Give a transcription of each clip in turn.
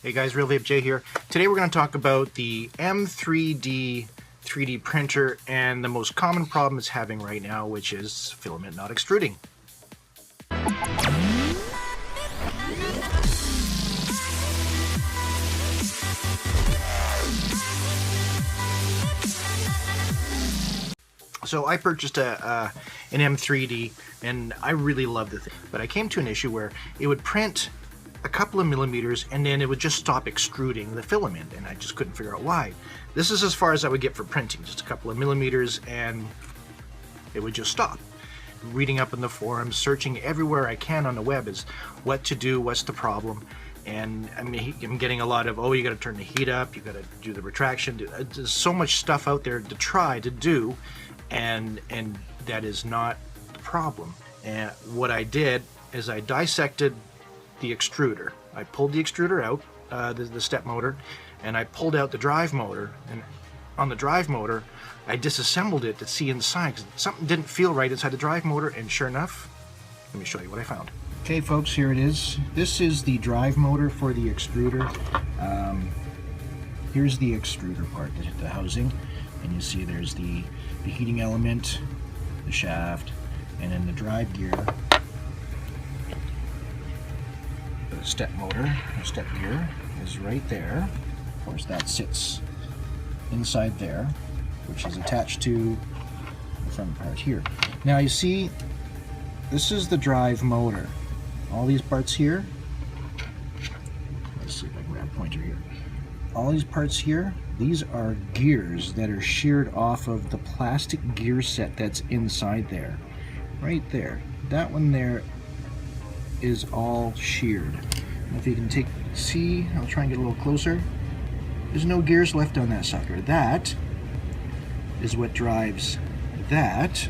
Hey guys, Real Vape J here. Today we're going to talk about the M3D 3D printer and the most common problem it's having right now, which is filament not extruding. So I purchased an M3D and I really love the thing, but I came to an issue where it would print a couple of millimeters and then it would just stop extruding the filament, and I just couldn't figure out why. This is as far as I would get for printing, just a couple of millimeters, and it would just stop. Reading up in the forums, searching everywhere I can on the web is what to do, what's the problem, and I mean, I'm getting a lot of, oh, you got to turn the heat up, you got to do the retraction. There's so much stuff out there to try to do, and that is not the problem. And what I did is I dissected the extruder. I pulled the extruder out, the step motor, and I pulled out the drive motor, and on the drive motor I disassembled it to see inside because something didn't feel right inside the drive motor, and sure enough, let me show you what I found. Okay folks, here it is. This is the drive motor for the extruder. Here's the extruder part, the housing, and you see there's the heating element, the shaft, and then the drive gear, the step motor, the step gear is right there. Of course that sits inside there, which is attached to the front part here. Now you see, this is the drive motor. All these parts here, let's see if I can grab a pointer here. All these parts here, these are gears that are sheared off of the plastic gear set that's inside there. Right there. That one there is all sheared. Now if you can see, I'll try and get a little closer. There's no gears left on that sucker. That is what drives that.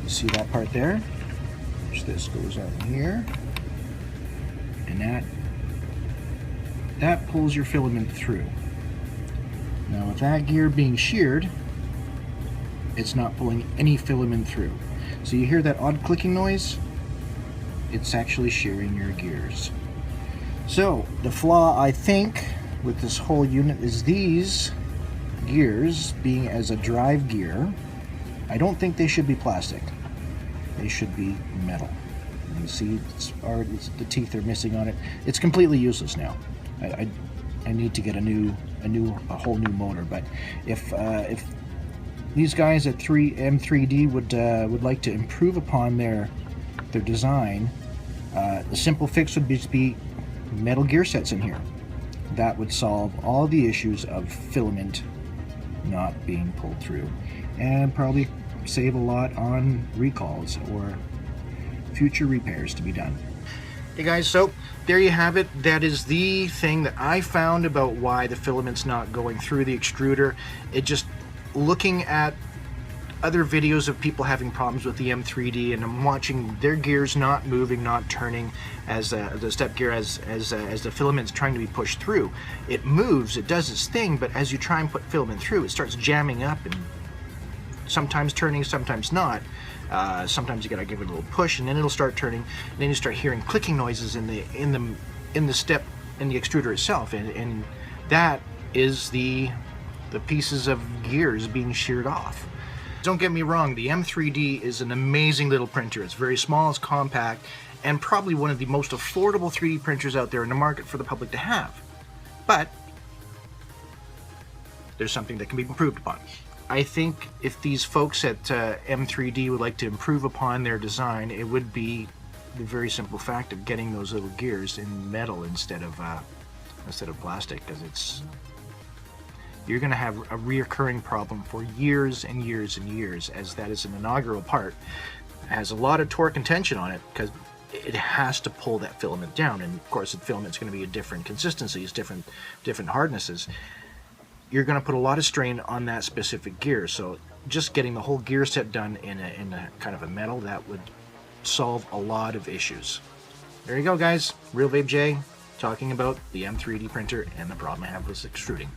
You see that part there? Which this goes out here. And that pulls your filament through. Now with that gear being sheared, it's not pulling any filament through. So you hear that odd clicking noise? It's actually shearing your gears. So the flaw, I think, with this whole unit is these gears being as a drive gear. I don't think they should be plastic. They should be metal. You see, the teeth are missing on it. It's completely useless now. I need to get a whole new motor. But if these guys at M3D would like to improve upon their design, the simple fix would just be metal gear sets in here. That would solve all the issues of filament not being pulled through, and probably save a lot on recalls or future repairs to be done. Hey guys, so there you have it. That is the thing that I found about why the filament's not going through the extruder. It just, looking at other videos of people having problems with the M3D, and I'm watching their gears not moving, not turning as the step gear as the filament's trying to be pushed through. It moves, it does its thing, but as you try and put filament through, it starts jamming up and sometimes turning, sometimes not. Sometimes you gotta give it a little push and then it'll start turning, and then you start hearing clicking noises in the step, in the extruder itself, and that is the pieces of gears being sheared off. Don't get me wrong, the M3D is an amazing little printer. It's very small, it's compact, and probably one of the most affordable 3D printers out there in the market for the public to have. But there's something that can be improved upon. I think if these folks at M3D would like to improve upon their design, it would be the very simple fact of getting those little gears in metal instead of plastic, because you're going to have a reoccurring problem for years and years and years, as that is an inaugural part. It has a lot of torque and tension on it because it has to pull that filament down, and of course the filament's going to be a different consistencies, different hardnesses. You're going to put a lot of strain on that specific gear, so just getting the whole gear set done in a kind of a metal, that would solve a lot of issues. There you go guys, Real Vape J talking about the M3D printer and the problem I have with extruding.